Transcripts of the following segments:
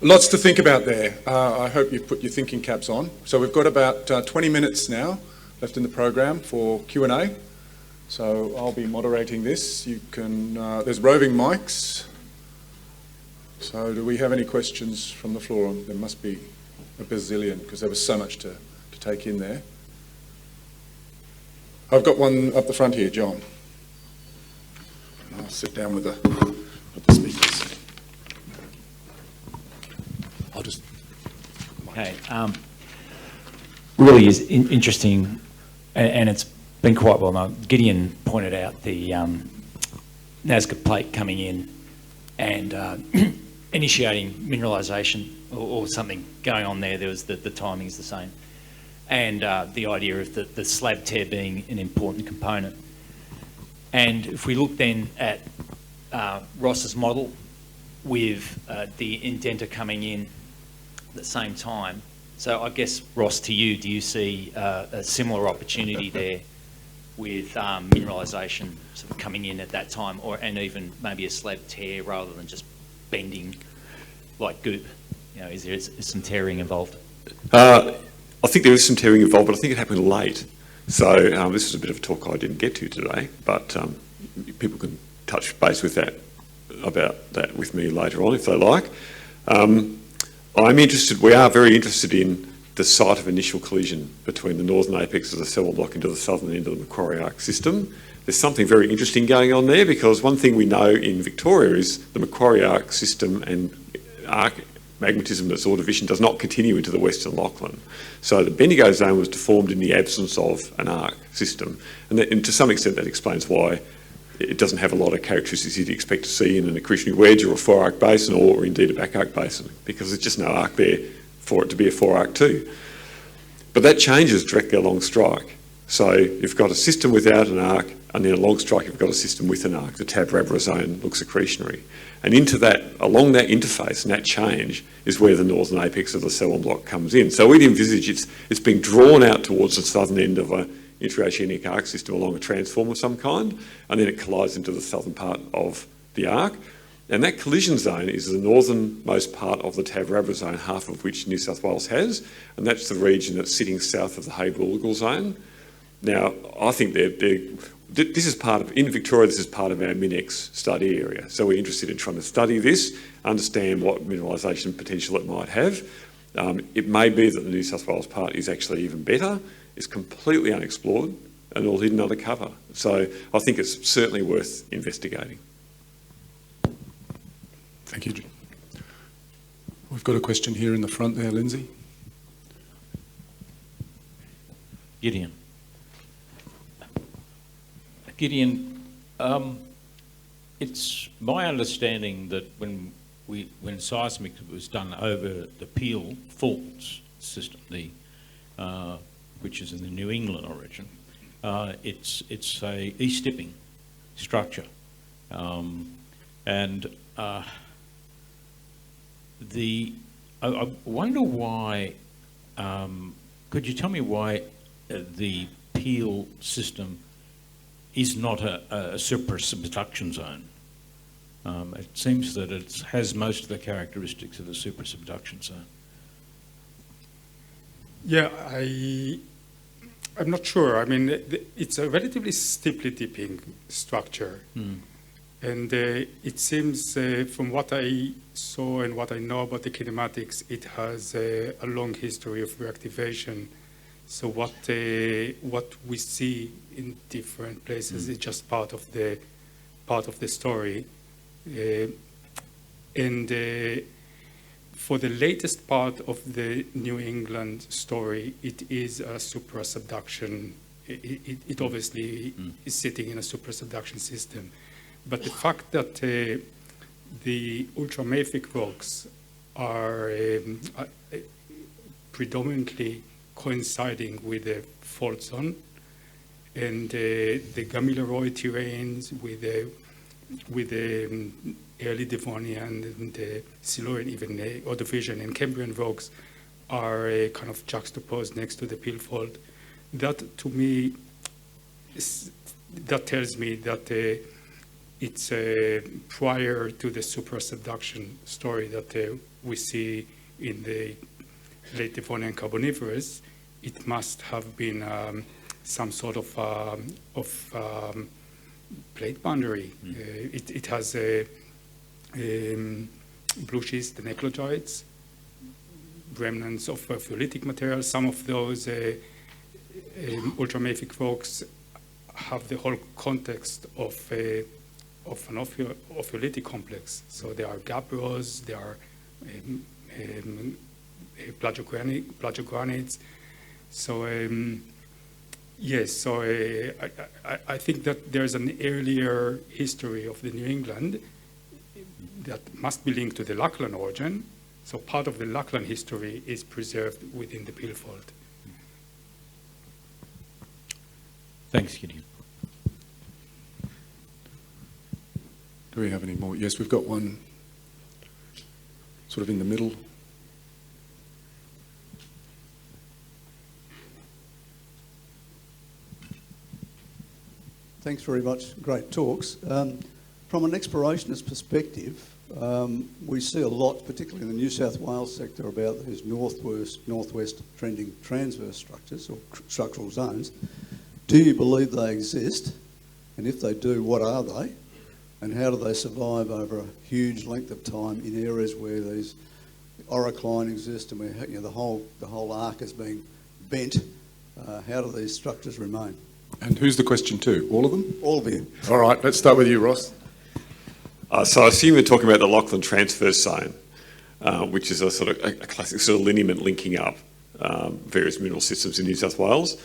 Lots to think about there. I hope you've put your thinking caps on. So we've got about 20 minutes now left in the program for Q&A. So I'll be moderating this. You can, there's roving mics. So do we have any questions from the floor? There must be a bazillion because there was so much to take in there. I've got one up the front here, John. I'll sit down with the speakers. I'll just... Okay. Really is interesting, and it's been quite well known. Gideon pointed out the Nazca plate coming in and initiating mineralisation or something going on there. There was the timing is the same, and the idea of the slab tear being an important component. And if we look then at Ross's model with the indenter coming in at the same time, so I guess, Ross, to you, do you see a similar opportunity there with mineralisation sort of coming in at that time, and even maybe a slab tear rather than just bending like goop? You know, is there some tearing involved? I think there is some tearing involved, but I think it happened late. So this is a bit of a talk I didn't get to today, but people can touch base with that about that with me later on if they like. We are very interested in the site of initial collision between the northern apex of the Selborne Block into the southern end of the Macquarie Arc system. There's something very interesting going on there, because one thing we know in Victoria is the Macquarie Arc system and arc magmatism that's ore division does not continue into the western Lachlan. So the Bendigo zone was deformed in the absence of an arc system, and to some extent that explains why it doesn't have a lot of characteristics you'd expect to see in an accretionary wedge or a 4-arc basin, or indeed a back arc basin, because there's just no arc there for it to be a 4-arc too. But that changes directly along strike. So you've got a system without an arc, and then along strike you've got a system with an arc. The Tabrabra zone looks accretionary. And into that, along that interface and that change is where the northern apex of the Selborne Block comes in. So we'd envisage it's being drawn out towards the southern end of a interoceanic arc system along a transform of some kind, and then it collides into the southern part of the arc. And that collision zone is the northernmost part of the Tabrabra zone, half of which New South Wales has, and that's the region that's sitting south of the Haber-Ulligal zone. Now, I think this is part of, in Victoria, this is part of our MinEx study area. So we're interested in trying to study this, understand what mineralisation potential it might have. It may be that the New South Wales part is actually even better. It's completely unexplored and all hidden under cover. So I think it's certainly worth investigating. Thank you. We've got a question here in the front there, Lindsay. Gideon, it's my understanding that when seismic was done over the Peel Faults system, which is in the New England origin, it's a east-dipping structure, and I wonder why. Could you tell me why the Peel system is not a supersubduction zone? It seems that it has most of the characteristics of a supersubduction zone. Yeah, I'm not sure. I mean, it's a relatively steeply dipping structure. And it seems, from what I saw and what I know about the kinematics, it has a long history of reactivation. So what we see in different places is just part of the story. And for the latest part of the New England story, it is a suprasubduction. It obviously is sitting in a suprasubduction system. But the fact that the ultramafic rocks are predominantly coinciding with the fault zone, and the Gamilaroi terrains with the early Devonian and the Silurian, even Ordovician and Cambrian rocks are kind of juxtaposed next to the Peel Fault. That, to me, that tells me that it's prior to the suprasubduction story that we see in the late Devonian Carboniferous, it must have been some sort of plate boundary. It has blue schist and eclogites, remnants of phyolitic material. Some of those ultramafic rocks have the whole context of an ophiolitic complex. So there are gabbros, there are plagiogranites. So yes, so I think that there's an earlier history of the New England that must be linked to the Lachlan origin. So part of the Lachlan history is preserved within the Peel Fault. Thanks, Gideon. Do we have any more? Yes, we've got one sort of in the middle. Thanks very much. Great talks. From an explorationist perspective, we see a lot, particularly in the New South Wales sector, about these northwest trending transverse structures or structural zones. Do you believe they exist? And if they do, what are they? And how do they survive over a huge length of time in areas where these orocline exist and where the whole arc is being bent? How do these structures remain? And who's the question to? All of them? All of you. All right, let's start with you, Ross. So I assume you're talking about the Lachlan Transverse Zone, which is a sort of a classic sort of lineament linking up various mineral systems in New South Wales.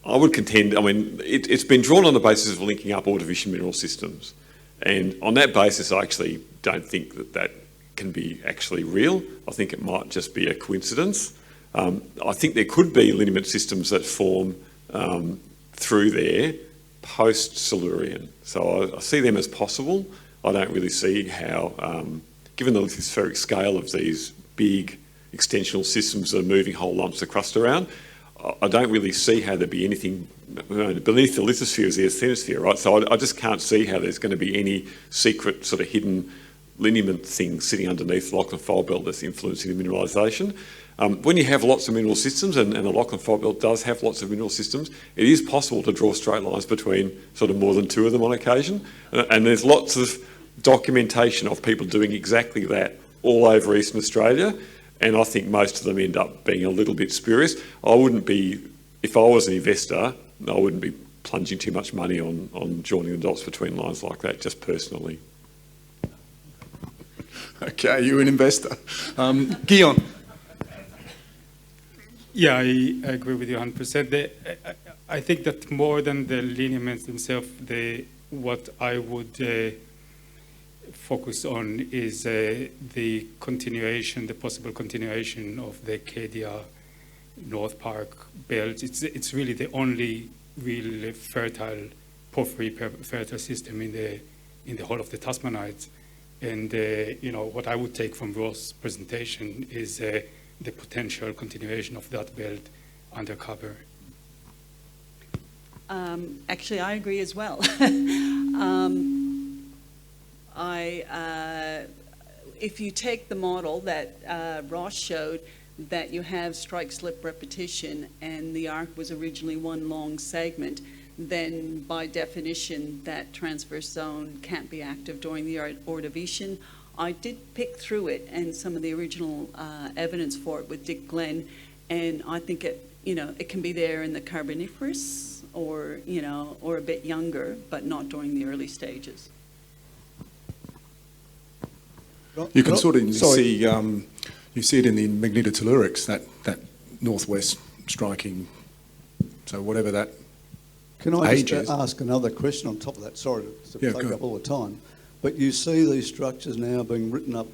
I would contend, it's been drawn on the basis of linking up Ordovician mineral systems. And on that basis, I actually don't think that can be actually real. I think it might just be a coincidence. I think there could be lineament systems that form through there post-Silurian. So I see them as possible. I don't really see how, given the lithospheric scale of these big extensional systems that are moving whole lumps of crust around, I don't really see how there'd be anything beneath the lithosphere is the asthenosphere, right? So I just can't see how there's going to be any secret sort of hidden lineament thing sitting underneath the Lachlan Fold Belt that's influencing the mineralisation. When you have lots of mineral systems, and the Lachlan Fold Belt does have lots of mineral systems, it is possible to draw straight lines between sort of more than two of them on occasion. And there's lots of documentation of people doing exactly that all over Eastern Australia. And I think most of them end up being a little bit spurious. I wouldn't be, if I was an investor, I wouldn't be plunging too much money on joining the dots between lines like that, just personally. Okay, you're an investor. Guillaume. Yeah, I agree with you 100%. I think that more than the lineaments themselves, what I would focus on is the continuation, the possible continuation of the Acadia North Park belt. It's really the only real fertile porphyry fertile system in the whole of the Tasmanides. And what I would take from Ross' presentation is the potential continuation of that belt undercover. Actually, I agree as well. If you take the model that Ross showed, that you have strike slip repetition and the arc was originally one long segment, then by definition that transverse zone can't be active during the Ordovician. I did pick through it and some of the original evidence for it with Dick Glenn, and I think it can be there in the Carboniferous or a bit younger, but not during the early stages. You can sort of see, you see it in the magnetotellurics, that northwest striking, so whatever that Can I age just is. ask another question on top of that? Sorry to Yeah, take go up all the time. But you see these structures now being written up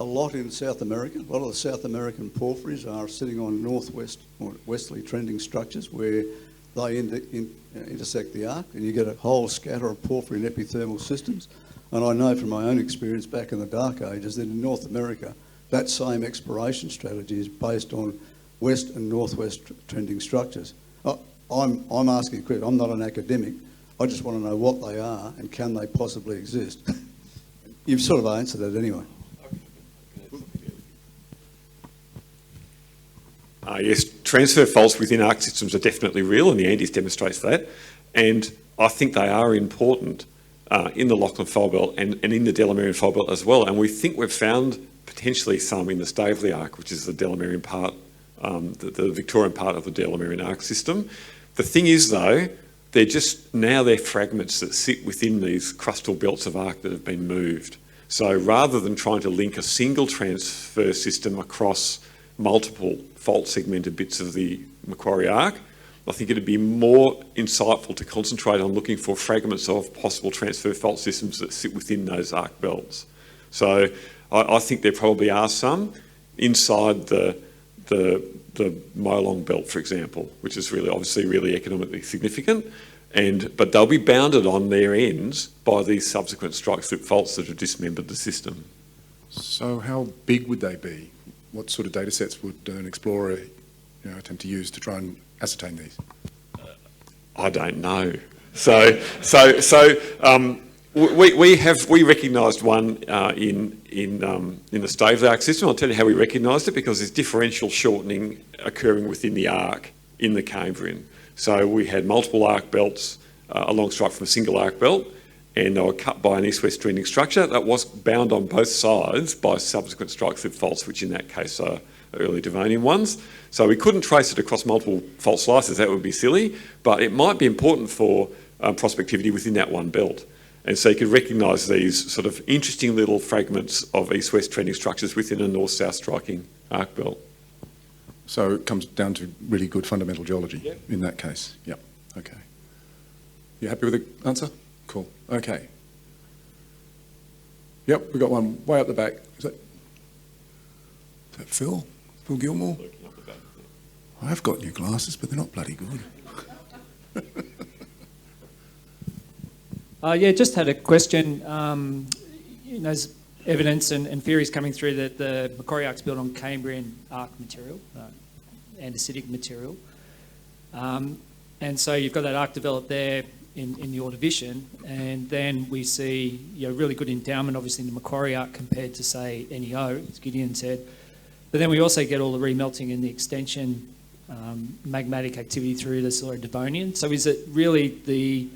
a lot in South America. A lot of the South American porphyries are sitting on northwest or westerly trending structures where they intersect the arc, and you get a whole scatter of porphyry and epithermal systems. And I know from my own experience back in the Dark Ages that in North America, that same exploration strategy is based on west and northwest trending structures. I'm asking a question. I'm not an academic. I just want to know what they are and can they possibly exist. You've sort of answered that anyway. Yes, transfer faults within arc systems are definitely real, and the Andes demonstrates that. And I think they are important in the Lachlan Fold Belt and in the Delamerian Fold Belt as well. And we think we've found potentially some in the Staveley Arc, which is the Delamerian part, the Victorian part of the Delamerian Arc system. The thing is, though, they're fragments that sit within these crustal belts of arc that have been moved. So rather than trying to link a single transfer system across multiple fault segmented bits of the Macquarie Arc, I think it'd be more insightful to concentrate on looking for fragments of possible transfer fault systems that sit within those arc belts. So I think there probably are some inside the Molong belt, for example, which is obviously really economically significant, but they'll be bounded on their ends by these subsequent strike slip faults that have dismembered the system. So how big would they be? What sort of data sets would an explorer attempt to use to try and ascertain these? I don't know. We recognised one in the Staveley Arc system. I'll tell you how we recognised it, because there's differential shortening occurring within the arc in the Cambrian. So we had multiple arc belts along strike from a single arc belt, and they were cut by an east-west trending structure that was bound on both sides by subsequent strike slip faults, which in that case are early Devonian ones. So we couldn't trace it across multiple fault slices, that would be silly, but it might be important for prospectivity within that one belt. And so you could recognise these sort of interesting little fragments of east-west trending structures within a north-south striking arc belt. So it comes down to really good fundamental geology in that case. Yep. Okay. You happy with the answer? Cool. Okay. Yep, we've got one way up the back. Is that Phil? Phil Gilmore? I've got new glasses, but they're not bloody good. Just had a question. There's evidence and theories coming through that the Macquarie Arc's built on Cambrian arc material, andesitic material. And so you've got that arc developed there in the Ordovician, and then we see really good endowment, obviously, in the Macquarie Arc compared to, say, NEO, as Gideon said. But then we also get all the remelting and the extension magmatic activity through the Siluro Devonian. So is it really the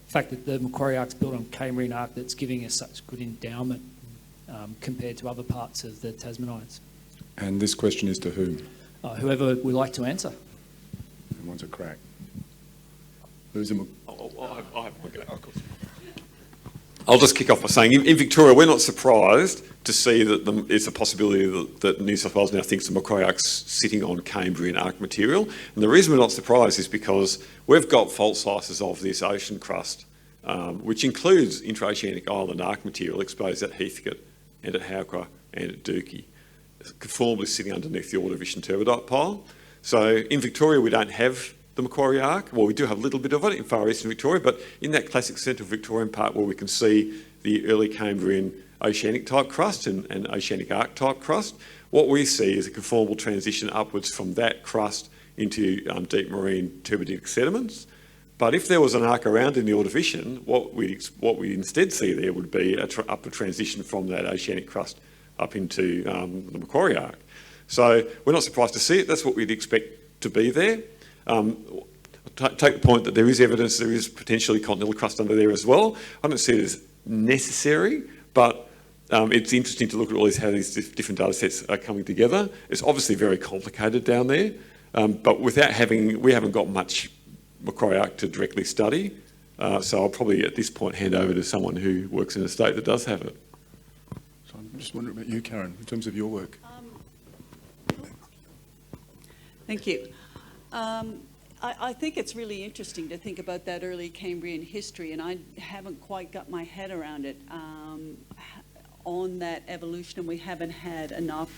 fact that the Macquarie Arc's built on Cambrian arc that's giving us such good endowment compared to other parts of the Tasmanides? And this question is to whom? Whoever would like to answer. Who wants a crack? Who's a... I'll just kick off by saying, in Victoria, we're not surprised to see that it's a possibility that New South Wales now thinks the Macquarie Arc's sitting on Cambrian arc material. And the reason we're not surprised is because we've got fault slices of this ocean crust, which includes intra-oceanic island arc material exposed at Heathcote and at Howcra and at Dookie, conformably sitting underneath the Ordovician turbidite pile. So in Victoria, we don't have the Macquarie Arc. Well, we do have a little bit of it in far eastern Victoria, but in that classic central Victorian part where we can see the early Cambrian oceanic type crust and oceanic arc type crust, what we see is a conformable transition upwards from that crust into deep marine turbiditic sediments. But if there was an arc around in the Ordovician, what we instead see there would be an upward transition from that oceanic crust up into the Macquarie Arc. So we're not surprised to see it. That's what we'd expect to be there. Take the point that there is evidence there is potentially continental crust under there as well. I don't see it as necessary, but it's interesting to look at how these different data sets are coming together. It's obviously very complicated down there, but we haven't got much Macquarie Arc to directly study. So I'll probably at this point hand over to someone who works in a state that does have it. So I'm just wondering about you, Karen, in terms of your work. Thank you. I think it's really interesting to think about that early Cambrian history, and I haven't quite got my head around it on that evolution, and we haven't had enough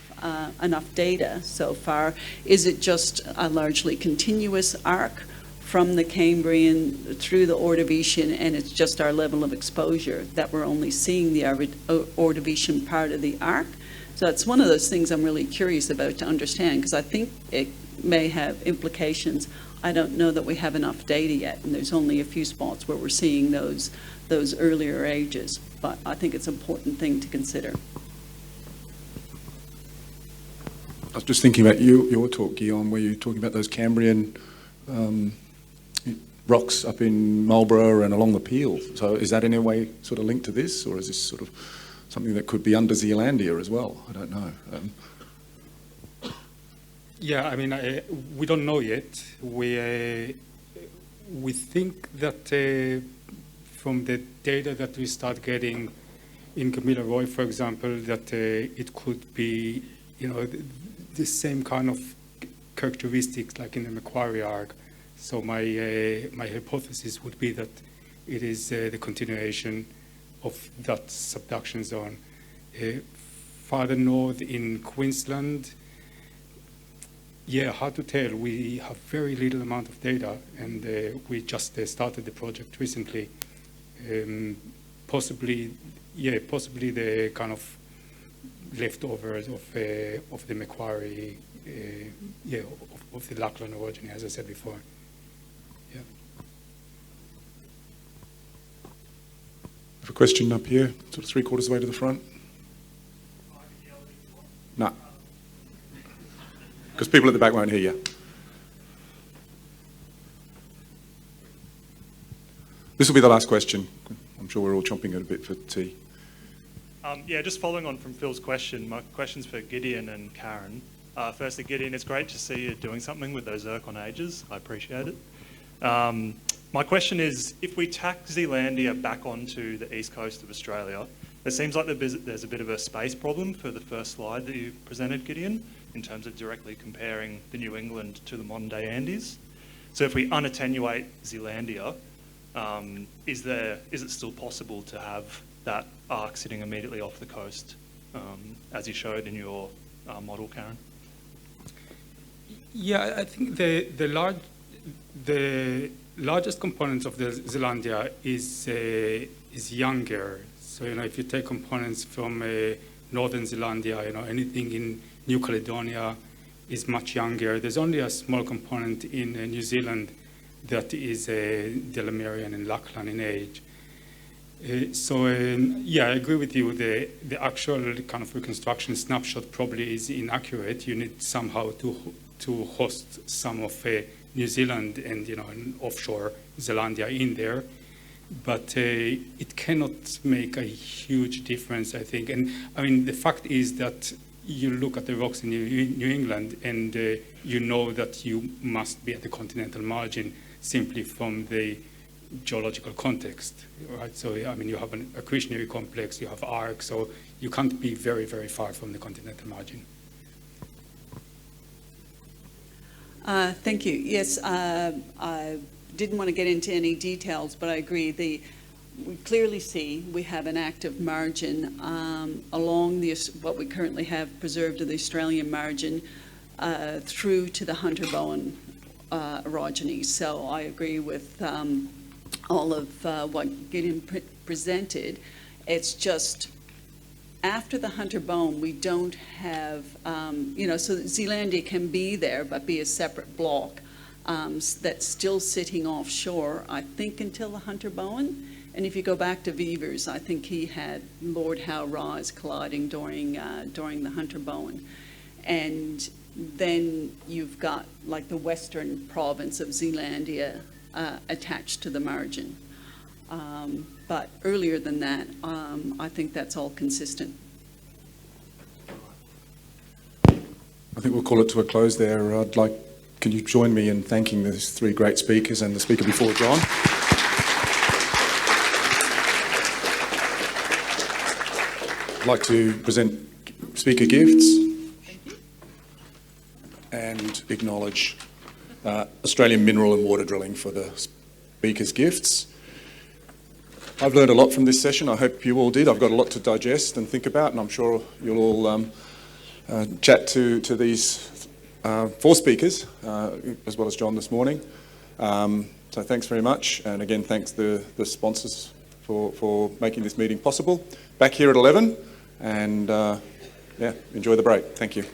data so far. Is it just a largely continuous arc from the Cambrian through the Ordovician, and it's just our level of exposure that we're only seeing the Ordovician part of the arc? So that's one of those things I'm really curious about to understand, because I think it may have implications. I don't know that we have enough data yet, and there's only a few spots where we're seeing those earlier ages, but I think it's an important thing to consider. I was just thinking about your talk, Guillaume, where you were talking about those Cambrian rocks up in Marlborough and along the Peel. So is that in any way sort of linked to this, or is this sort of something that could be under Zealandia as well? I don't know. Yeah, I mean, we don't know yet. We think that from the data that we start getting in Camilla Roy, for example, that it could be, the same kind of characteristics like in the Macquarie Arc. So my hypothesis would be that it is the continuation of that subduction zone. Farther north in Queensland, yeah, hard to tell. We have very little amount of data, and we just started the project recently. Possibly the kind of leftovers of the Macquarie, of the Lachlan orogeny, as I said before. Yeah. I have a question up here, sort of 3/4 way to the front. No. Because people at the back won't hear you. This will be the last question. I'm sure we're all chomping at a bit for tea. Yeah, just following on from Phil's question, my question's for Gideon and Karen. Firstly, Gideon, it's great to see you doing something with those zircon ages. I appreciate it. My question is, if we tack Zealandia back onto the east coast of Australia, it seems like there's a bit of a space problem for the first slide that you presented, Gideon, in terms of directly comparing the New England to the modern day Andes. So if we unattenuate Zealandia, is it still possible to have that arc sitting immediately off the coast, as you showed in your model, Karen? Yeah, I think the largest components of the Zealandia is younger. So if you take components from northern Zealandia, anything in New Caledonia is much younger. There's only a small component in New Zealand that is Delamerian and Lachlan in age. Yeah, I agree with you. The actual kind of reconstruction snapshot probably is inaccurate. You need somehow to host some of New Zealand and an offshore Zealandia in there, but it cannot make a huge difference, I think. And I mean, the fact is that you look at the rocks in New England, and you know that you must be at the continental margin simply from the geological context, right? So, I mean, you have an accretionary complex, you have arc, so you can't be very, very far from the continental margin. Thank you. Yes, I didn't want to get into any details, but I agree. We clearly see we have an active margin along what we currently have preserved of the Australian margin through to the Hunter Bowen orogeny. So I agree with all of what Gideon presented. It's just after the Hunter Bowen, we don't have, so Zealandia can be there, but be a separate block that's still sitting offshore, I think, until the Hunter Bowen. And if you go back to Beavers, I think he had Lord Howe Rise colliding during the Hunter Bowen. And then you've got like the western province of Zealandia attached to the margin. But earlier than that, I think that's all consistent. I think we'll call it to a close there. Can you join me in thanking these three great speakers and the speaker before John? I'd like to present speaker gifts and acknowledge Australian Mineral and Water Drilling for the speakers' gifts. I've learned a lot from this session. I hope you all did. I've got a lot to digest and think about, and I'm sure you'll all chat to these four speakers, as well as John this morning. So thanks very much, and again, thanks the sponsors for making this meeting possible. Back here at 11, and enjoy the break. Thank you.